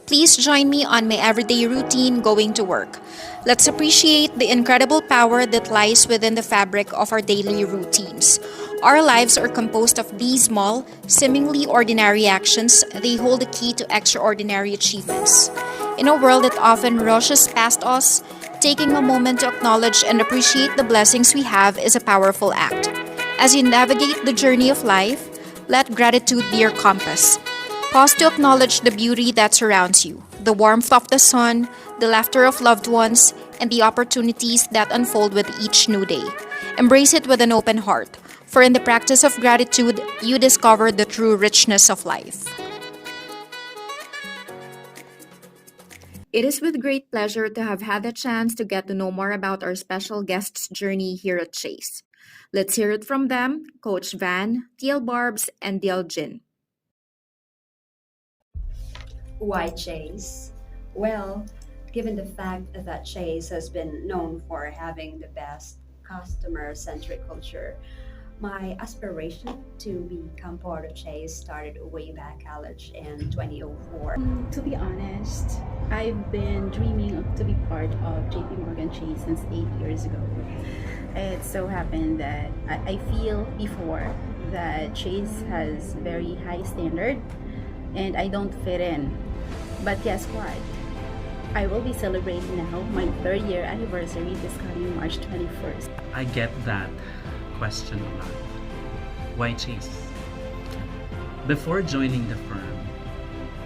Please join me on my everyday routine going to work. Let's appreciate the incredible power that lies within the fabric of our daily routines. Our lives are composed of these small, seemingly ordinary actions. They hold the key to extraordinary achievements. In a world that often rushes past us, taking a moment to acknowledge and appreciate the blessings we have is a powerful act. As you navigate the journey of life, let gratitude be your compass. Pause to acknowledge the beauty that surrounds you, the warmth of the sun, the laughter of loved ones, and the opportunities that unfold with each new day. Embrace it with an open heart, for in the practice of gratitude, you discover the true richness of life. It is with great pleasure to have had the chance to get to know more about our special guest's journey here at Chase. Let's hear it from them, Coach Van, TL Barbs, and DL Jin. Why Chase? Well, given the fact that Chase has been known for having the best customer centric culture, my aspiration to become part of Chase started way back college in 2004. To be honest, I've been dreaming to be part of JP Morgan Chase since 8 years ago. It so happened that I feel before that Chase has very high standard and I don't fit in. But guess what? I will be celebrating now my third year anniversary this coming March 21st. I get that question a lot. Why Chase? Before joining the firm,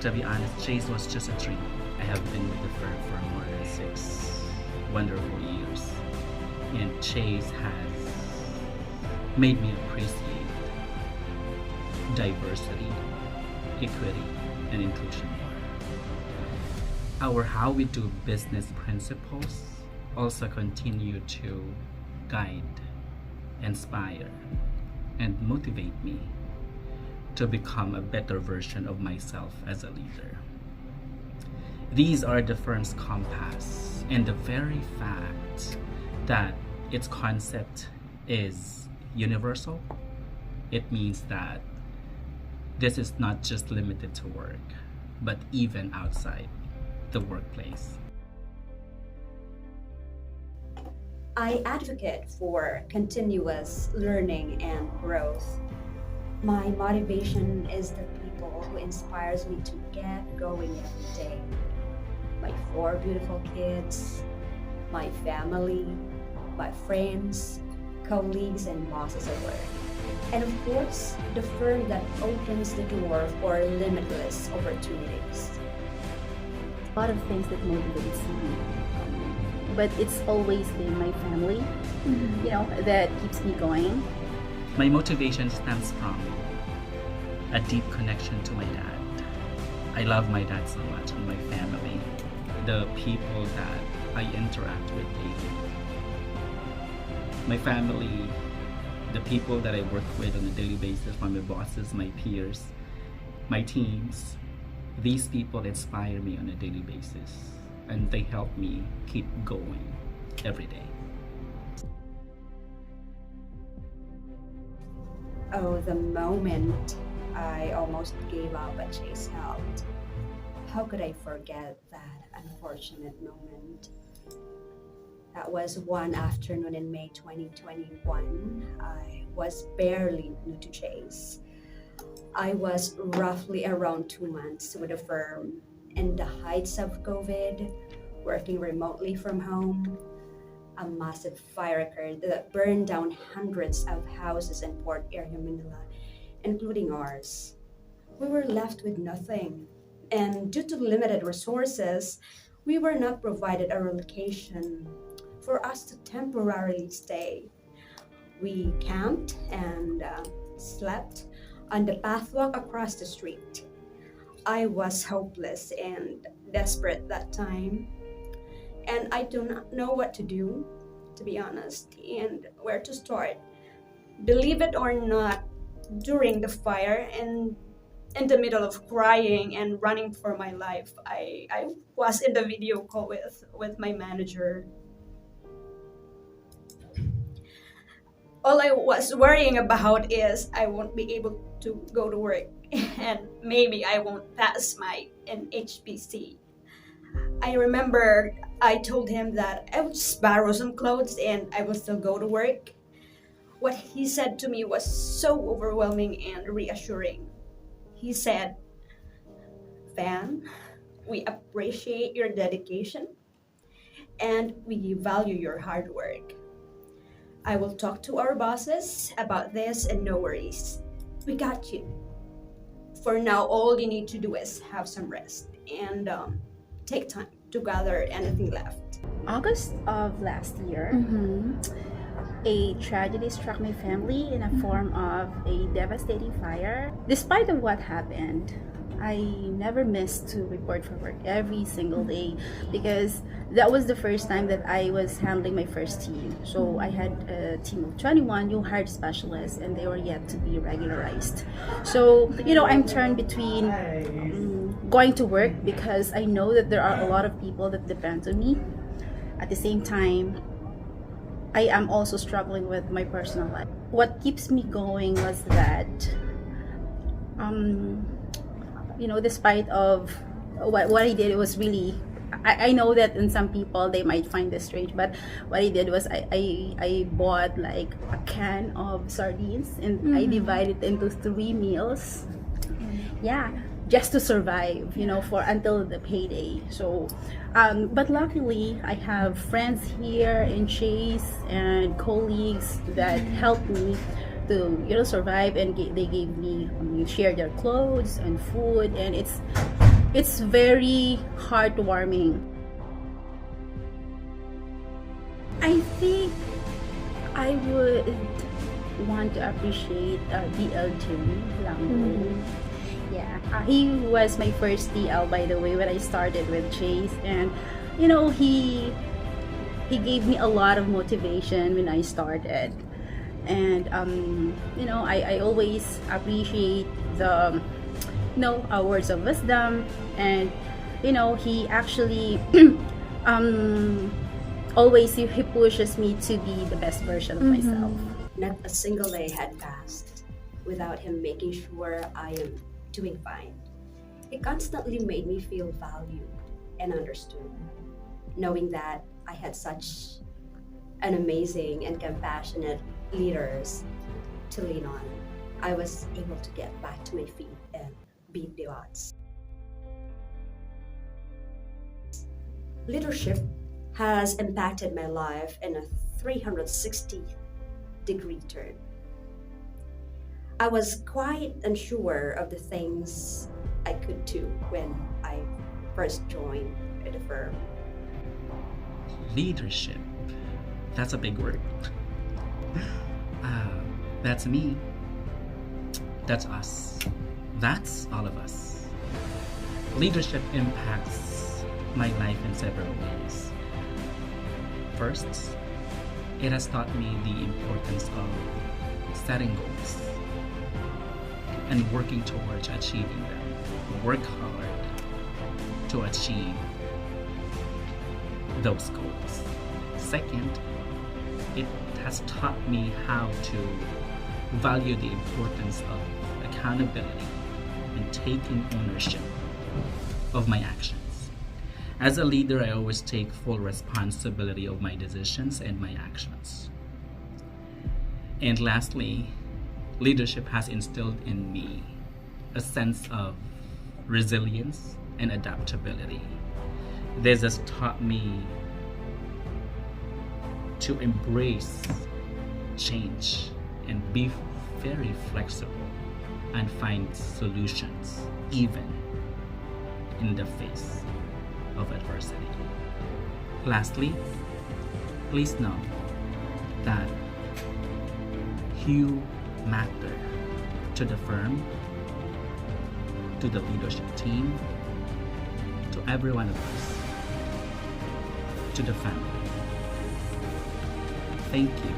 to be honest, Chase was just a dream. I have been with the firm for more than 6 wonderful years. And Chase has made me appreciate diversity, equity, and inclusion more. Our how we do business principles also continue to guide, inspire, and motivate me to become a better version of myself as a leader. These are the firm's compass, and the very fact that its concept is universal, it means that this is not just limited to work, but even outside the workplace. I advocate for continuous learning and growth. My motivation is the people who inspires me to get going every day. My 4 beautiful kids, my family, my friends, colleagues, and bosses at work. And of course, the firm that opens the door for limitless opportunities. A lot of things that motivates me. But it's always been my family, that keeps me going. My motivation stems from a deep connection to my dad. I love my dad so much and my family, the people that I interact with daily. My family, the people that I work with on a daily basis, my bosses, my peers, my teams, these people inspire me on a daily basis and they help me keep going every day. Oh, the moment I almost gave up at Chase Health. How could I forget that unfortunate moment? That was one afternoon in May 2021. I was barely new to Chase. I was roughly around 2 months with the firm in the heights of COVID, working remotely from home. A massive fire occurred that burned down hundreds of houses in Port Area, Manila, including ours. We were left with nothing, and due to limited resources, we were not provided a relocation for us to temporarily stay. We camped and slept on the pathwalk across the street. I was hopeless and desperate that time, and I do not know what to do, to be honest, and where to start. Believe it or not, during the fire and in the middle of crying and running for my life, I was in the video call with my manager. All I was worrying about is I won't be able to go to work and maybe I won't pass my in HPC. I remember I told him that I would just borrow some clothes and I will still go to work. What he said to me was so overwhelming and reassuring. He said, "Van, we appreciate your dedication and we value your hard work. I will talk to our bosses about this and no worries. We got you. For now, all you need to do is have some rest and take time to gather anything left." August of last year, a tragedy struck my family in a form of a devastating fire. Despite of what happened, I never missed to report for work every single day because that was the first time that I was handling my first team. So I had a team of 21 new hired specialists and they were yet to be regularized. So, I'm torn between going to work because I know that there are a lot of people that depend on me. At the same time, I am also struggling with my personal life. What keeps me going was that despite of what I did, it was really, I know that in some people they might find this strange, but what I did was I bought like a can of sardines and I divided it into 3 meals. Yeah, just to survive, for until the payday. So, but luckily I have friends here in Chase and colleagues that helped me to survive, and they gave me share their clothes and food, and it's very heartwarming. I think I would want to appreciate DL Jimmy Lambo. Yeah, he was my first DL, by the way, when I started with Chase, and he gave me a lot of motivation when I started. And I always appreciate the words of wisdom, and he actually always he pushes me to be the best version of myself. Not a single day had passed without him making sure I am doing fine. He constantly made me feel valued and understood, knowing that I had such an amazing and compassionate leaders to lean on. I was able to get back to my feet and beat the odds. Leadership has impacted my life in a 360-degree turn. I was quite unsure of the things I could do when I first joined the firm. Leadership. That's a big word. That's me. That's us. That's all of us. Leadership impacts my life in several ways. First, it has taught me the importance of setting goals and working towards achieving them. Work hard to achieve those goals. Second, it has taught me how to value the importance of accountability and taking ownership of my actions. As a leader, I always take full responsibility of my decisions and my actions. And lastly, leadership has instilled in me a sense of resilience and adaptability. This has taught me to embrace change and be very flexible and find solutions even in the face of adversity. Lastly, please know that you matter to the firm, to the leadership team, to every one of us, to the family. Thank you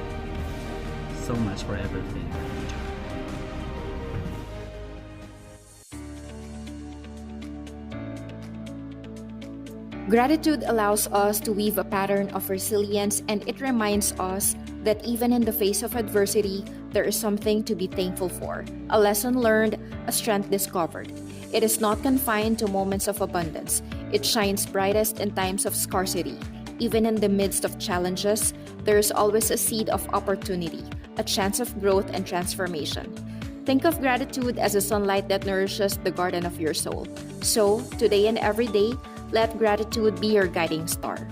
so much for everything that you do. Gratitude allows us to weave a pattern of resilience, and it reminds us that even in the face of adversity, there is something to be thankful for, a lesson learned, a strength discovered. It is not confined to moments of abundance. It shines brightest in times of scarcity. Even in the midst of challenges, there is always a seed of opportunity, a chance of growth and transformation. Think of gratitude as a sunlight that nourishes the garden of your soul. So, today and every day, let gratitude be your guiding star.